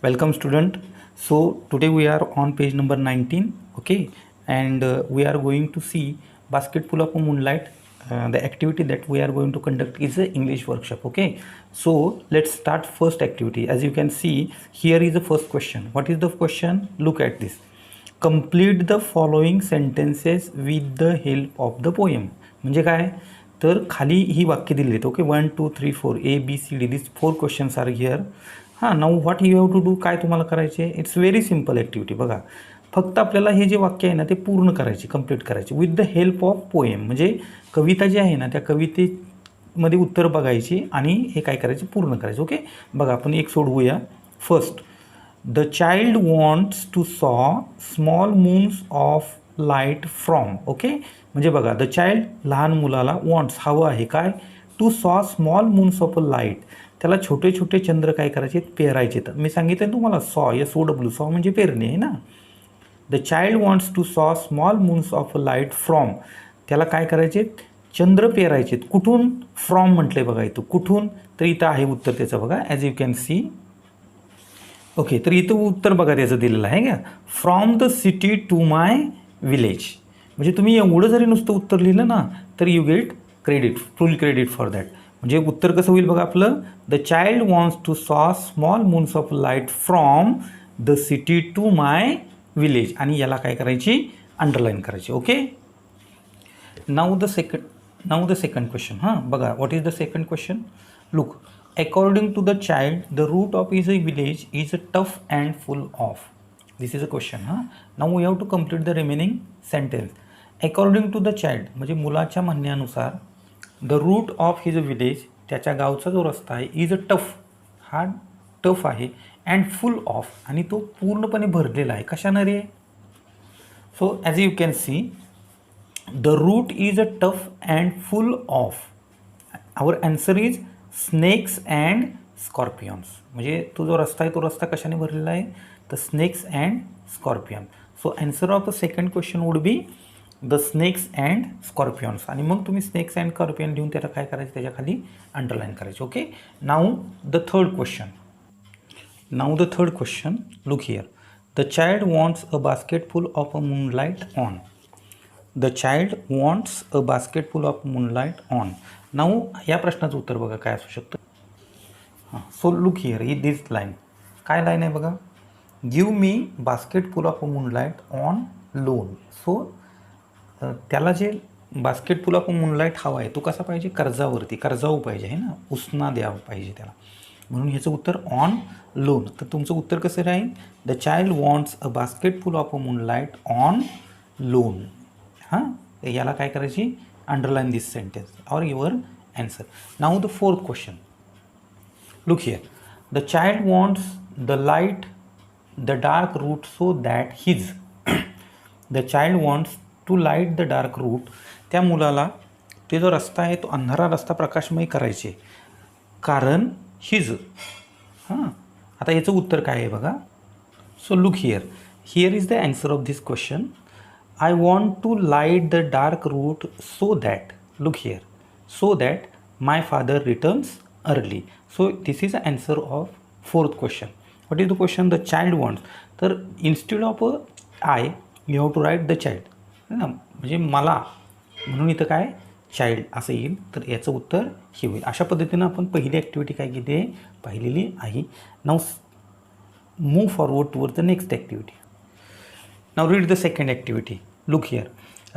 Welcome student. So today we are on page number 19, okay, and we are going to see basket full of moonlight. The activity that we are going to conduct is a English workshop, okay. So let's start first activity. As you can see, here is the first question. What is the question? Look at this. Complete the following sentences with the help of the poem. म्हणजे काय तर खाली ही वाक्य दिली आहेत, okay. 1 2 3 4 ABCD, this 4 questions are here. हां, now what you have to do, काय तुम्हाला करायचे. It's very simple activity. बघा, फक्त आपल्याला हे जे वाक्य आहे ना ते पूर्ण करायचे, कंप्लीट करायचे with the help of poem. म्हणजे कविता जी आहे ना त्या कवितेमध्ये उत्तर बघायची आणि हे काय करायचे, पूर्ण करायचे, ओके. बघा, आपण एक सोडवूया. First, the child wants to saw small moons of light from, okay. म्हणजे बघा, द चाइल्ड लहान मुलाला वॉन्ट्स हवं आहे काय, to saw small moons of a light. त्याला छोटे छोटे चंद्र काय करायचे, पेरायचे. तर मी सांगितलं तुम्हाला सॉ, SOW, सॉ म्हणजे पेरणे आहे ना. The child wants to saw small moons of a light from. त्याला काय करायचे, चंद्र पेरायचे. कुठून, फ्रॉम म्हटले बघा इथं, कुठून. तर इथं आहे उत्तर त्याचं बघा, as you can see, okay. तर इथं उत्तर बघा त्याचं दिलेलं आहे का, from the city to my village. म्हणजे तुम्ही एवढं जरी नुसतं उत्तर लिहिलं ना तर you get credit, full credit for that. म्हणजे उत्तर कसं होईल बघा आपलं, the child wants to saw small moons of light from the city to my village. आणि याला काय करायची, अंडरलाईन करायची, okay. Now the second question. हां, बघा, what is the second question. Look, according to the child, the route of his village is tough and full of. This is a question. Now we have to complete the remaining sentence. According to the child म्हणजे मुलाच्या म्हणण्यानुसार, the route of his village, त्याच्या गावचा जो रस्ता आहे, is tough, हा tough आहे, and full of, आणि तो पूर्णपणे भरलेला आहे. कशानं रे. So as you can C, the route is tough and full of. our answer is snakes and scorpions. म्हणजे तो जो रस्ता आहे तो रस्ता कशाने भरलेला आहे, तर snakes and scorpion. So answer of the second question would be the snakes and scorpions. आणि मग तुम्ही स्नेक्स अँड स्कॉर्पियन लिहून त्याला काय करायचं, त्याच्या खाली अंडरलाईन करायचे, okay. Now the third question. Look here, the child wants a basket full of a moonlight on. The child wants a basket full of moonlight on. Now या प्रश्नाचं उत्तर बघा काय असू शकतं. हां, सो लुक हिअर, ही दिस लाईन. काय लाईन आहे बघा, give me basket full of a moonlight on loan. So त्याला जे basket full of a moonlight हवा आहे तो कसा पाहिजे, कर्जावरती, कर्जाऊ पाहिजे आहे ना, उसना द्यावं पाहिजे त्याला. म्हणून ह्याचं उत्तर ऑन लोन. तर तुमचं उत्तर कसं राहील, the child wants a basket full of a moonlight on loan. हां, याला काय करायची, underline this sentence or your answer. Now the fourth question. Look here, the child wants the dark route so that his the child wants to light the dark route. त्या मुलाला ते जो रस्ता आहे तो अंधारा रस्ता प्रकाशमय करायचे, कारण हिज. हां, आता याचं उत्तर काय आहे बघा. सो look here is the answer of this question. I want to light the dark route so that, look here, so that my father returns early. So this is the answer of fourth question. What is the question? The child wants. तर instead of I, you have to write the child. ना, म्हणजे मला, म्हणून इथं काय, child असं येईल. तर याचं उत्तर हे होईल. अशा पद्धतीनं आपण पहिली ॲक्टिव्हिटी काय केली आहे, पाहिलेली आहे. Now move forward toward the next activity. Now read the second activity. Look here.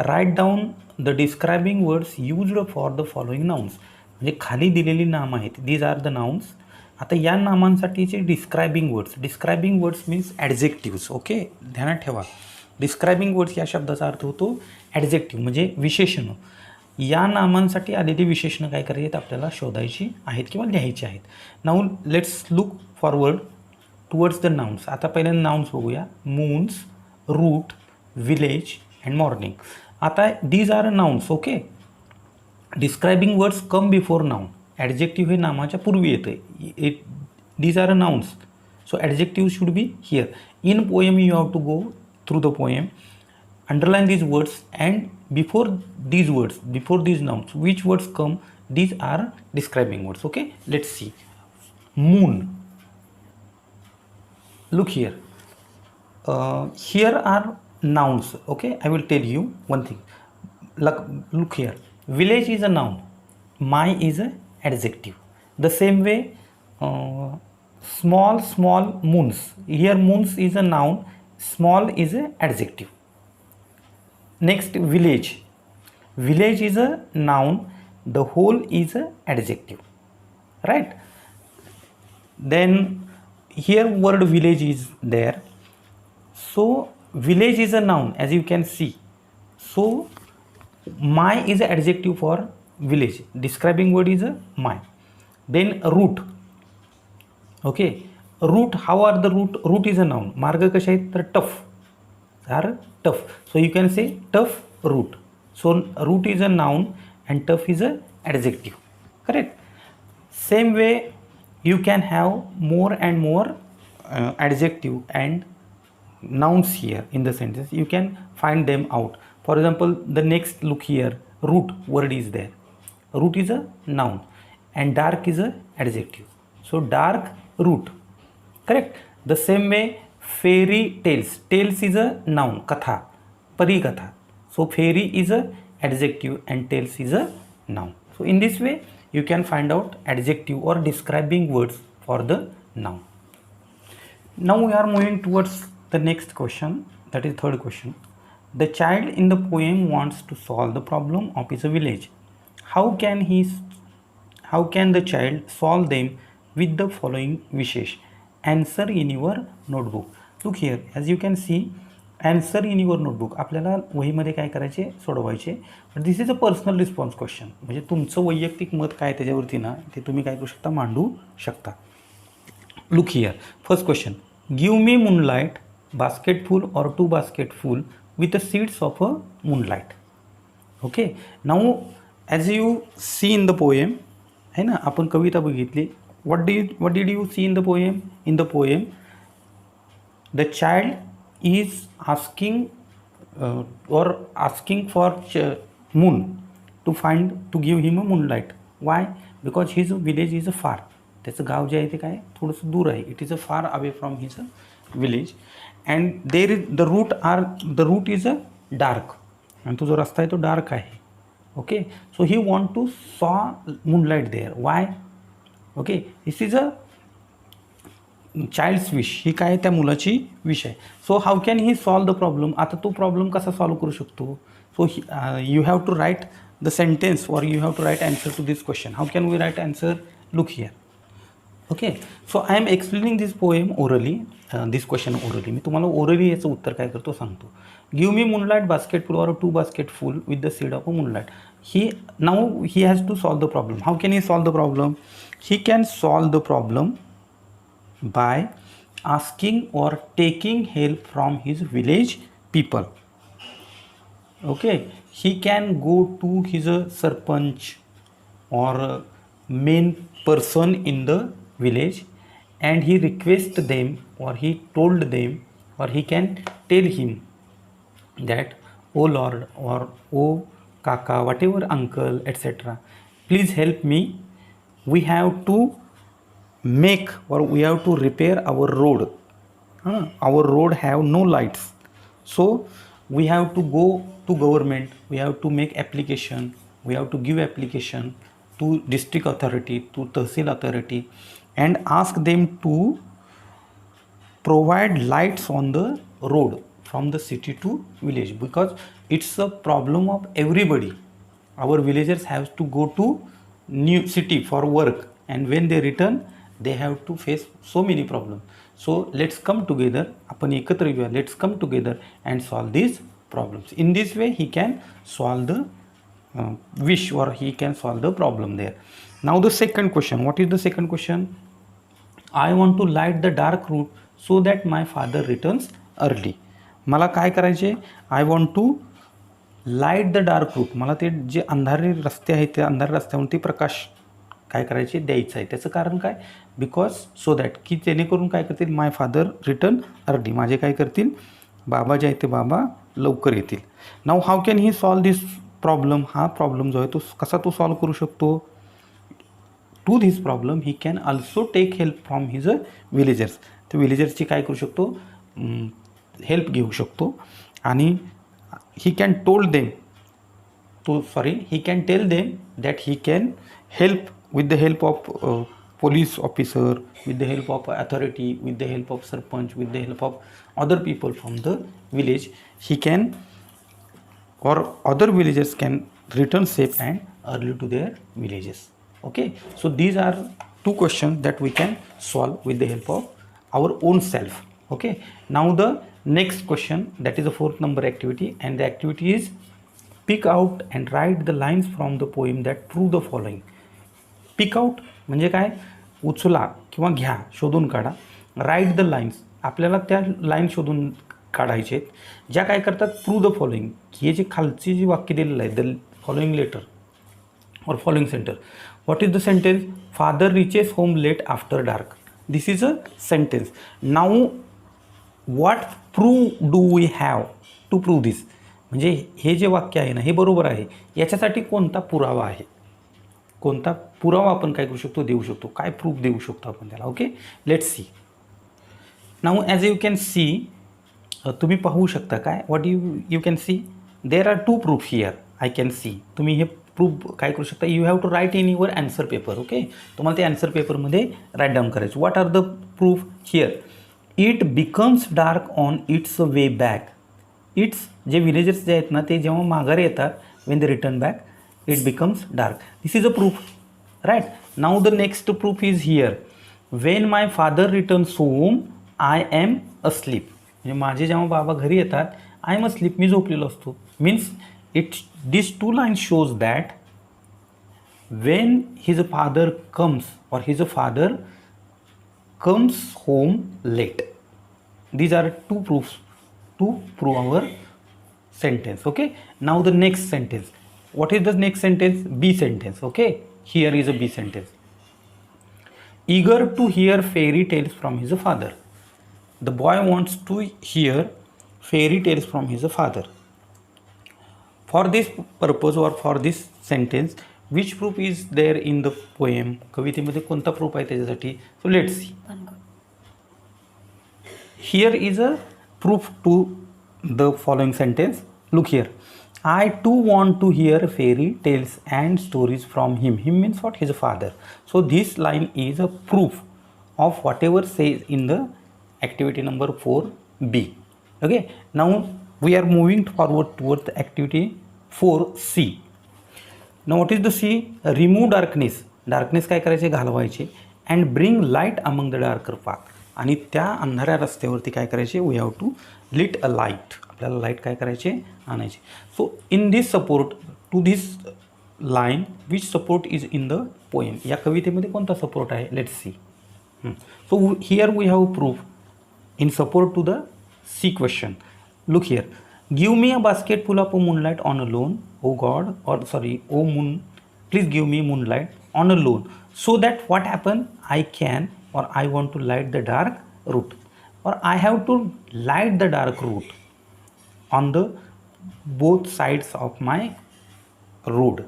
Write down the describing words used for the following nouns. म्हणजे खाली दिलेली नाम आहेत, these are the nouns. आता या नामांसाठीचे डिस्क्रायबिंग वर्ड्स मीन्स ॲडजेक्टिव्स, ओके. ध्यानात ठेवा, describing words या शब्दाचा अर्थ होतो ॲडजेक्टिव्ह, म्हणजे विशेषणं. या नामांसाठी आलेली विशेषणं काय करायची आहेत, आपल्याला शोधायची आहेत किंवा लिहायची आहेत. Now let's look forward towards the nouns. आता पहिल्यांदा नाउन्स बघूया. Moons, route, village and morning. आता these are nouns, okay. Describing words come before noun. Adjective हे नामाच्या पूर्वी येतं. These are nouns, so adjective should be here. In poem you have to go through the poem, underline these words, and before these nouns which words come, these are describing words, okay. Let's see. Moon, look here. Here are nouns. Okay, I will tell you one thing. Look here. Village is a noun. My is a adjective. The same way, small moons. Here moons is a noun. Small is a adjective. Next, village. Village is a noun. The whole is a adjective. Right? Then here word village is there. So village is a noun, as you can see. So my is an adjective for village. Describing word is a my. Then root. Okay, root. How are the root? Root is a noun. मार्ग कसे आहेत तर tough. are tough. So you can say tough root. So root is a noun and tough is a adjective. Correct. Same way you can have more and more adjective and nouns here in the sentence. You can find them out. For example, the next, look here, root word is there. Root is a noun and dark is a adjective. So dark root. Correct. The same way, fairy tales. Tales is a noun. Katha, pari katha. So fairy is a adjective and tales is a noun. So in this way you can find out adjective or describing words for the noun. Now we are moving towards the next question, that is third question. The child in the poem wants to solve the problem of his village. How can the child solve them with the following wishes? Answer in your notebook. Look here, as you can see, answer in your notebook. आपल्याला वहीमध्ये काय करायचे, सोडवायचे. But this is a personal response question. म्हणजे तुमचं वैयक्तिक मत काय त्याच्यावरती ना, ते तुम्ही काय करू शकता, मांडू शकता. Look here, first question. Give me moonlight, basketful or 2 basketful with the seeds of a moonlight. Okay, now as you see in the poem, है ना, आपण कविता बघितली. What did you see in the poem? In the poem, the child is asking for moon to give him a moonlight. Why? Because his village is far. त्याचं गाव जे आहे ते काय थोडंसं दूर आहे. It is a far away from his village and there is the route is a dark. आणि तो जो रस्ता आहे तो डार्क आहे. Okay, so he want to saw moonlight there. Why? Okay, this is a child's wish. ही काय त्या मुलाची विश आहे. So how can he solve the problem. आता तो प्रॉब्लेम कसा सॉल्व करू शकतो? So you have to write the sentence or you have to write answer to this question. How can we write answer? Look here. Okay, so I am explaining this poem orally, this question orally. मी तुम्हाला orally याचं उत्तर काय करतो सांगतो. Give me moonlight basketful or 2 basketful with the seed of a moonlight. Now he has to solve the problem. How can he solve the problem? He can solve the problem by asking or taking help from his village people. Okay, he can go to his sarpanch or main person in the village and he request them or he told them or he can tell him that, oh Lord or oh Kaka, whatever uncle, etc., please help me. We have to make or we have to repair our road. Our road have no lights, so we have to go to government. We have to make application. We have to give application to district authority, to Tahsil authority, and ask them to provide lights on the road from the city to village, because it's a problem of everybody. Our villagers have to go to new city for work, and when they return they have to face so many problems. So let's come together, आपण एकत्र येऊया, let's come together and solve these problems. In this way he can solve the wish or he can solve the problem there. Now the second question. What is the second question? I want to light the dark route so that my father returns early. मला काय करायचे? I want to light the dark route. मला ते जे अंधारे रस्ते आहेत त्या अंधाऱ्या रस्त्यावरती प्रकाश काय करायचे, द्यायचं आहे. त्याचं कारण काय? बिकॉज सो दॅट की जेणेकरून काय करतील, माय फादर रिटर्न अर्ली, माझे काय करतील, बाबा जे आहे ते बाबा लवकर येतील. Now how can he solve this problem. हा प्रॉब्लेम जो आहे तो कसा तो सॉल्व करू शकतो? To this problem he can also take help from his villagers. तर विलेजर्सची काय करू शकतो, हेल्प घेऊ शकतो. आणि he can tell them that he can help with the help of police officer, with the help of authority, with the help of sarpanch, with the help of other people from the village, he can or other villagers can return safe and early to their villages. Okay, so these are two questions that we can solve with the help of our own self. Okay, now the next question, that is the 4th number activity, and the activity is pick out and write the lines from the poem that prove the following. Pick out म्हणजे काय, उचला किंवा घ्या, शोधून काढा. Write the lines, आपल्याला त्या line शोधून काढायचे आहेत, ज्या काय करतात, प्रूव्ह द फॉलोइंग. हे जे खालची जी वाक्य दिलेलं आहे, the following letter or following centre. What is the sentence, father reaches home late after dark. This is a sentence. Now what prove do we have to prove this. म्हणजे हे जे वाक्य आहे ना, हे बरोबर आहे, याच्यासाठी कोणता पुरावा आहे, कोणता पुरावा आपण काय करू शकतो, देऊ शकतो, काय प्रूफ देऊ शकतो आपण त्याला. Okay, let's see. Now as you can see, तुम्ही पाहू शकता काय, what you can see, there are 2 proof here. I can see, तुम्ही हे प्रूफ काय करू शकता, you have to write in your answer paper. Okay, तुम्हाला ते ॲन्सर पेपरमध्ये राईट डाऊन करायचं. What are the proof here, it becomes dark on its way back. It's, जे विलेजर्स जे आहेत ना, ते जेव्हा माघारी येतात, when they return back, it becomes dark. This is a proof, right? Now the next proof is here. When my father returns home, I am asleep. म्हणजे माझे जेव्हा बाबा घरी येतात, I am asleep, मी झोपलेलो असतो. Means these 2 lines shows that when his father comes or his father comes home late. These are 2 proofs to prove our sentence. Okay, now the next sentence. What is the next sentence, B sentence. Okay, here is a B sentence. Eager to hear fairy tales from his father. The boy wants to hear fairy tales from his father. For this purpose or for this sentence, which proof is there in the poem? कवितेमध्ये कोणता proof आहे त्याच्यासाठी? So let's see. Here is a proof to the following sentence. Look here. I too want to hear fairy tales and stories from him. Him means what? His father. So this line is a proof of whatever says in the activity number 4B. Okay, now we are moving forward towards the activity 4C. Now what is the C? Remove darkness. Darkness काय करायचे, घालवायचे. And bring light among the darker path. आणि त्या अंधाऱ्या रस्त्यावरती काय करायचे, we have to lit a light. आपल्याला light काय करायचे, आणायचे. So in this support to this line, which support is in the poem. या कवितेमध्ये कोणता सपोर्ट आहे, let's see. So here we have proof in support to the C question. Look here. Give me a basket full of moonlight on a loan, O God, or sorry, O moon, please give me moonlight on a loan, so that what happen, I can or I want to light the dark route, or I have to light the dark route on the both sides of my road.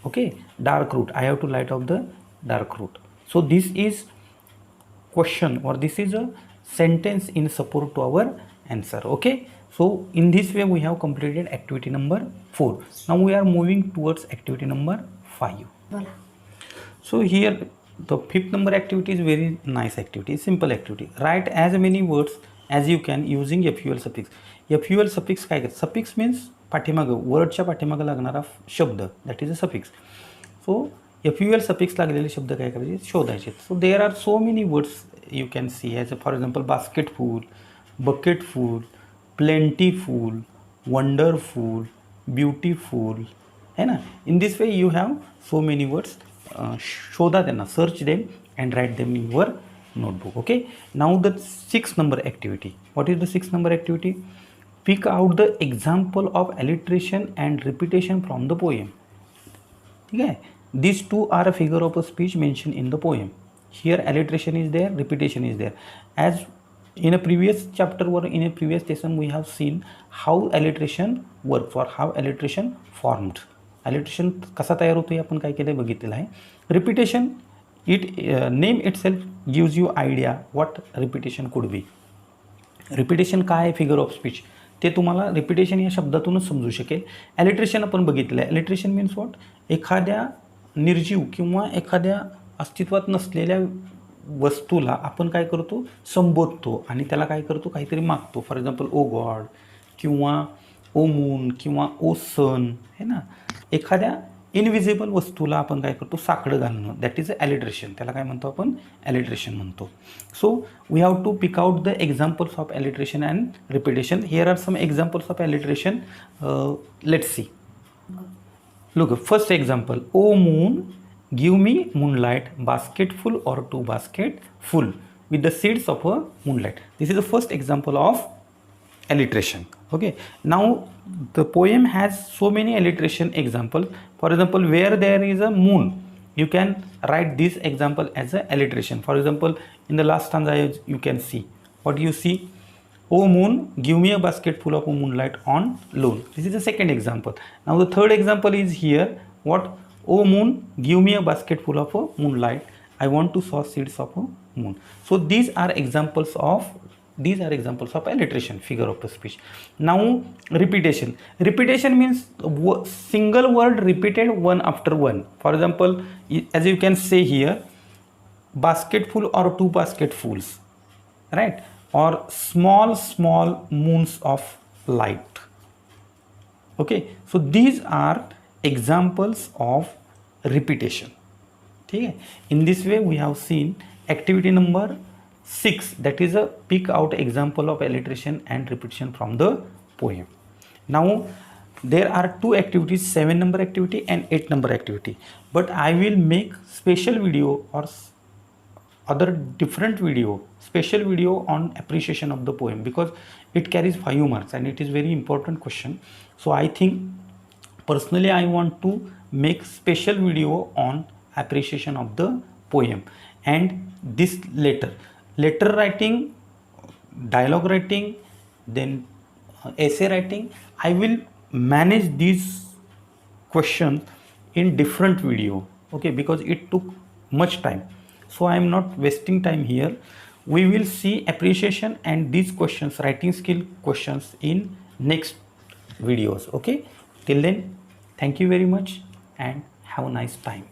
Okay, dark route, I have to light up the dark route. So this is question, or this is a sentence in support to our answer. Okay, so in this way we have completed activity number 4. Now we are moving towards activity number 5. So here the 5th number activity is very nice activity, simple activity. Write as many words as you can using FUL suffix. FUL suffix काय करतात, suffix means पाठीमागं, वर्डच्या पाठीमागं लागणारा शब्द, that is a suffix. So FUL suffix लागलेले शब्द काय करायचे, शोधायचे. So there are so many words you can see, as for example basketful, bucketful, plentiful, wonderful, beautiful, है ना. In this way you have so many words. शोधा त्यांना, search them and write them in your notebook. Okay, now the 6th number activity. What is the 6th number activity? Pick out the example of alliteration and repetition from the poem. Okay, these two are a figure of a speech mentioned in the poem. Here alliteration is there, repetition is there. As in a previous chapter or in a previous lesson we have seen how alliteration works or how alliteration formed. Alliteration कसा तयार होतो हे आपण काय केलं बघितलेलं आहे. Repetition name itself gives you idea what repetition could be. Repetition काय आहे फिगर ऑफ स्पीच ते तुम्हाला रिपिटेशन या शब्दातूनच समजू शकेल. ॲलिट्रेशन आपण बघितलं आहे. ॲलिट्रेशन मीन्स वॉट, एखाद्या निर्जीव किंवा एखाद्या अस्तित्वात नसलेल्या वस्तूला आपण काय करतो, संबोधतो आणि त्याला काय करतो, काहीतरी मागतो. फॉर एक्झाम्पल ओ गॉड किंवा ओ मून किंवा ओ सन, है ना. एखाद्या इनविजिबल वस्तूला आपण काय करतो, साकडं घालणं, दॅट इज अ ॲलिट्रेशन. त्याला काय म्हणतो आपण, ॲलिट्रेशन म्हणतो. So we have to pick out the examples of alliteration and repetition. Here are some examples of alliteration. Let's see. Look, first example, O moon give me moonlight, basketful or two basketful with the seeds of a moonlight. This is the first example of alliteration. Okay, now the poem has so many alliteration examples. For example, where there is a moon, you can write this example as a alliteration. For example, in the last stanza you can see, what do you see? O moon, give me a basket full of moonlight on lawn. This is the second example. Now the third example is here. What? O moon, give me a basket full of moonlight. I want to sow seeds of a moon. So these are examples of alliteration, figure of the speech. Now repetition. Repetition means single word repeated one after one. For example, as you can say here, basketful or two basketfuls, right? Or small moons of light. Okay, so these are examples of repetition. ठीक है. In this way we have seen activity number 6, that is a pick out example of alliteration and repetition from the poem. Now there are two activities, 7 number activity and 8 number activity, but I will make special video or other different video, special video on appreciation of the poem, because it carries 5 marks and it is very important question. So I think personally I want to make special video on appreciation of the poem. And this letter writing, dialogue writing, then essay writing, I will manage these questions in different video, okay, because it took much time. So I am not wasting time here. We will see appreciation and these questions, writing skill questions, in next videos. Okay, till then, thank you very much and have a nice time.